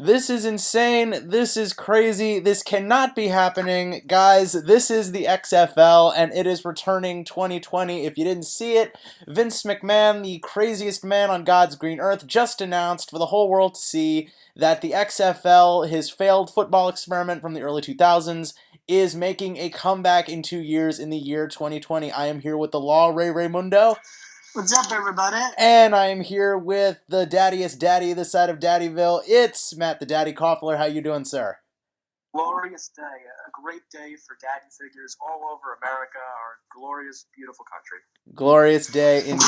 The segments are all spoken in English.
This is insane. This is crazy. This cannot be happening. Guys, this is the XFL, and it is returning 2020. If you didn't see it, Vince McMahon, the craziest man on God's green earth, just announced for the whole world to see that the XFL, his failed football experiment from the early 2000s, is making a comeback in 2 years in the year 2020. I am here with the Law, Ray Raymundo. What's up, everybody? And I am here with the daddiest daddy this side of Daddyville. It's Matt the Daddy Koffler. How you doing, sir? Glorious day. A great day for daddy figures all over America, our glorious, beautiful country. Glorious day in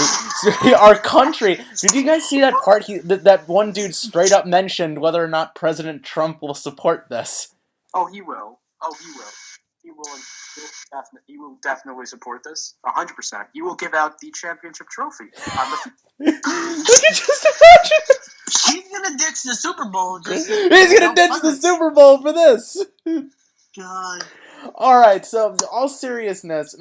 our country. Did you guys see that part? That one dude straight up mentioned whether or not President Trump will support this. Oh, he will. He will definitely support this. 100%. He will give out the championship trophy. Look at just imagine. He's gonna ditch the Super Bowl. He's gonna ditch the Super Bowl for this. God. All right. So, in all seriousness,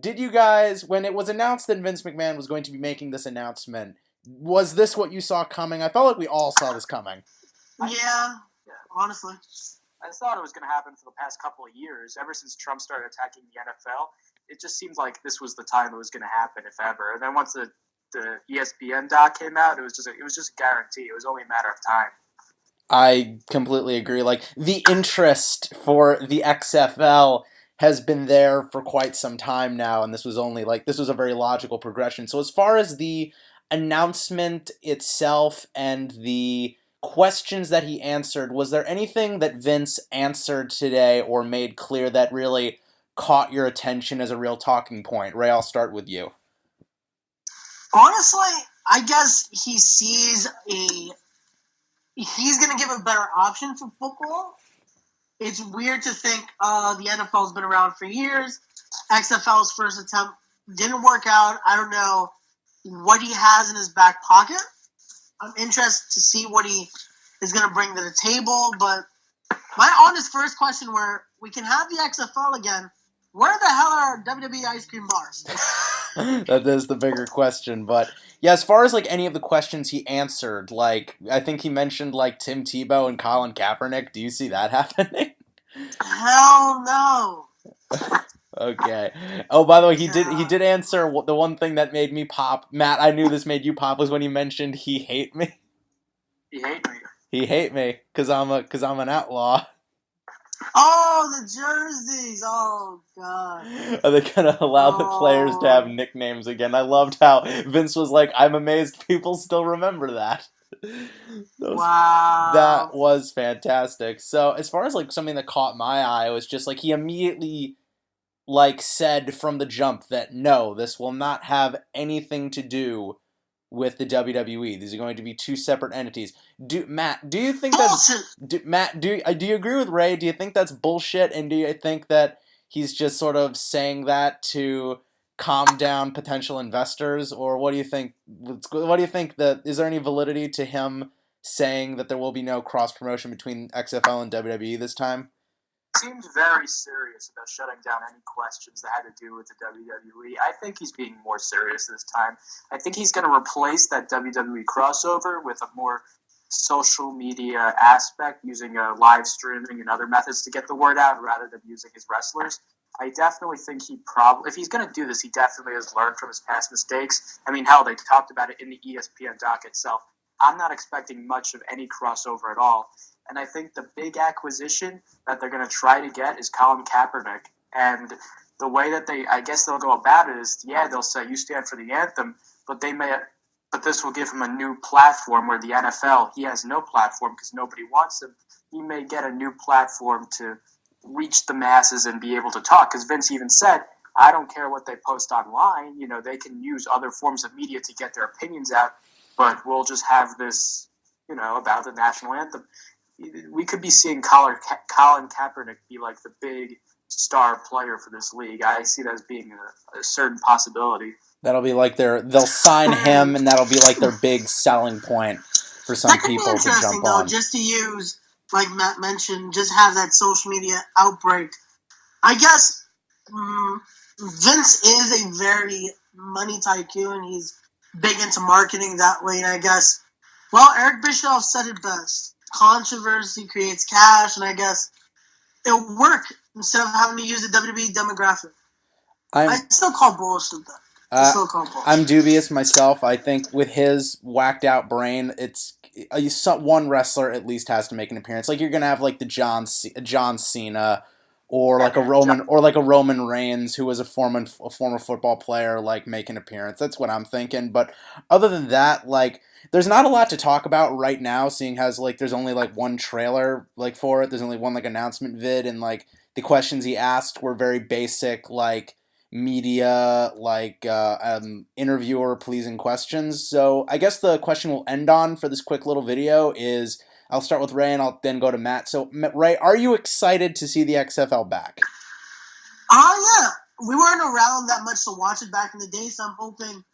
did you guys, when it was announced that Vince McMahon was going to be making this announcement, was this what you saw coming? I felt like we all saw this coming. Yeah. Honestly. I thought it was going to happen for the past couple of years. Ever since Trump started attacking the NFL, it just seemed like this was the time it was going to happen, if ever. And then once the ESPN doc came out, it was just a guarantee. It was only a matter of time. I completely agree. Like, the interest for the XFL has been there for quite some time now, and this was a very logical progression. So as far as the announcement itself and the questions that he answered, was there anything that Vince answered today or made clear that really caught your attention as a real talking point? Ray, I'll start with you. Honestly, I guess he sees he's going to give a better option for football. It's weird to think the NFL's been around for years. XFL's first attempt didn't work out. I don't know what he has in his back pocket. I'm interested to see what he is going to bring to the table. But my honest first question where we can have the XFL again, where the hell are WWE ice cream bars? That is the bigger question. But yeah, as far as like any of the questions he answered, like I think he mentioned like Tim Tebow and Colin Kaepernick. Do you see that happening? Hell no. Okay. Oh, by the way, he did answer the one thing that made me pop. Matt, I knew this made you pop was when he mentioned he hate me. He hate me. He hate me because I'm an outlaw. Oh, the jerseys! Oh God! Are they gonna allow the players to have nicknames again? I loved how Vince was like, "I'm amazed people still remember that." Wow, that was fantastic. So, as far as like something that caught my eye, was just like he immediately like said from the jump that no, this will not have anything to do with the WWE. These are going to be two separate entities. Matt, do you think bullshit. do you agree with Ray? Do you think that's bullshit? And do you think that he's just sort of saying that to calm down potential investors, or what do you think? What do you think that is there any validity to him saying that there will be no cross promotion between XFL and WWE this time? Seemed very serious about shutting down any questions that had to do with the WWE. I think he's being more serious this time. I think he's going to replace that WWE crossover with a more social media aspect, using live streaming and other methods to get the word out rather than using his wrestlers. I definitely think if he's going to do this, he definitely has learned from his past mistakes. I mean, hell, they talked about it in the ESPN doc itself. I'm not expecting much of any crossover at all. And I think the big acquisition that they're going to try to get is Colin Kaepernick. And the way that they'll go about it is, yeah, they'll say you stand for the anthem, but this will give him a new platform where the NFL, he has no platform because nobody wants him. He may get a new platform to reach the masses and be able to talk. Because Vince even said, I don't care what they post online. You know, they can use other forms of media to get their opinions out, but we'll just have this, about the national anthem. We could be seeing Colin Kaepernick be like the big star player for this league. I see that as being a certain possibility. That'll be like they'll sign him, and that'll be like their big selling point for some people to jump on. Just to use, like Matt mentioned, just have that social media outbreak. I guess Vince is a very money tycoon. He's big into marketing that way, and I guess, well, Eric Bischoff said it best. controversy creates cash, and I guess it'll work instead of having to use the WWE demographic. I still call bullshit though. I'm dubious myself. I think with his whacked out brain, one wrestler at least has to make an appearance. Like you're gonna have like the John Cena, or like a Roman Reigns, who was a former football player, like make an appearance. That's what I'm thinking. But other than that, like there's not a lot to talk about right now, seeing as like there's only like one trailer like for it. There's only one like announcement vid, and like the questions he asked were very basic, like media, like interviewer pleasing questions. So I guess the question we'll end on for this quick little video is, I'll start with Ray and I'll then go to Matt. So Ray, are you excited to see the XFL back? Yeah. We weren't around that much to watch it back in the day, so I'm hoping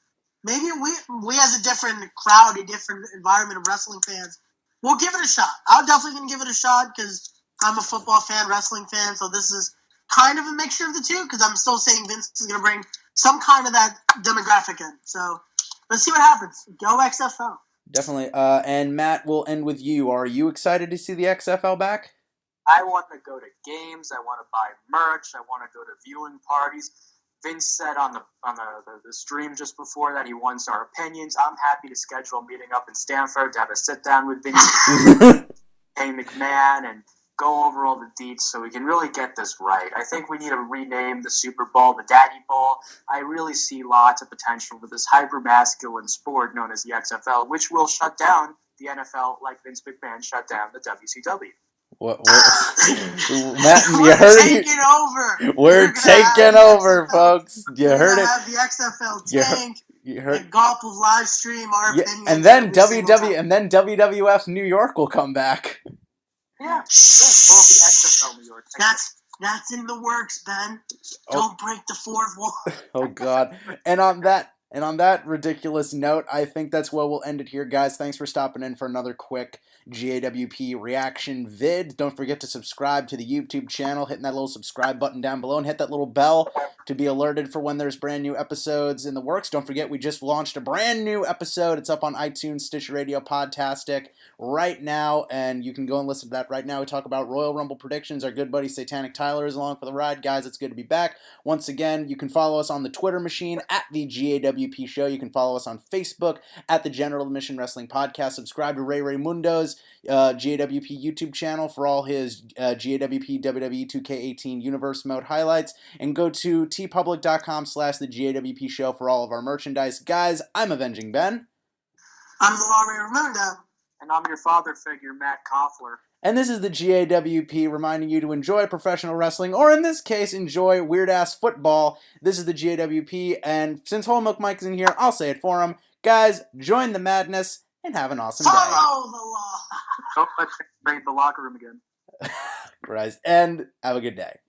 maybe we as a different crowd, a different environment of wrestling fans, we'll give it a shot. I'm definitely going to give it a shot because I'm a football fan, wrestling fan, so this is kind of a mixture of the two, because I'm still saying Vince is going to bring some kind of that demographic in. So let's see what happens. Go XFL. Definitely. And Matt, we'll end with you. Are you excited to see the XFL back? I want to go to games. I want to buy merch. I want to go to viewing parties. Vince said on the stream just before that he wants our opinions. I'm happy to schedule a meeting up in Stamford to have a sit down with Vince, hey McMahon, and go over all the deets so we can really get this right. I think we need to rename the Super Bowl the Daddy Bowl. I really see lots of potential for this hyper-masculine sport known as the XFL, which will shut down the NFL like Vince McMahon shut down the WCW. Matt, you heard it. We're taking over, folks. You heard it. Have the XFL tank. You heard. GAWP will live stream our opinions. And then WWF New York will come back. Yeah, well, the XFL New York. That's in the works, Ben. Don't break the fourth wall. Oh God! And on that ridiculous note, I think that's where we'll end it here, guys. Thanks for stopping in for another quick GAWP reaction vid. Don't forget to subscribe to the YouTube channel, hitting that little subscribe button down below, and hit that little bell to be alerted for when there's brand new episodes in the works. Don't forget, we just launched a brand new episode. It's up on iTunes, Stitcher Radio, Podtastic right now, and you can go and listen to that right now. We talk about Royal Rumble predictions. Our good buddy Satanic Tyler is along for the ride. Guys, it's good to be back. Once again, you can follow us on the Twitter machine at the GAWP Show. You can follow us on Facebook at the General Admission Wrestling Podcast. Subscribe to Ray Raymundo's GAWP YouTube channel for all his GAWP WWE 2K18 Universe Mode highlights, and go to tpublic.com/the GAWP Show for all of our merchandise. Guys, I'm Avenging Ben. I'm the Law Ray Raymundo. And I'm your father figure, Matt Koffler. And this is the GAWP reminding you to enjoy professional wrestling, or in this case, enjoy weird-ass football. This is the GAWP, and since Whole Milk Mike is in here, I'll say it for him. Guys, join the madness and have an awesome day. Follow the law. Don't let's raid the locker room again. Christ, and have a good day.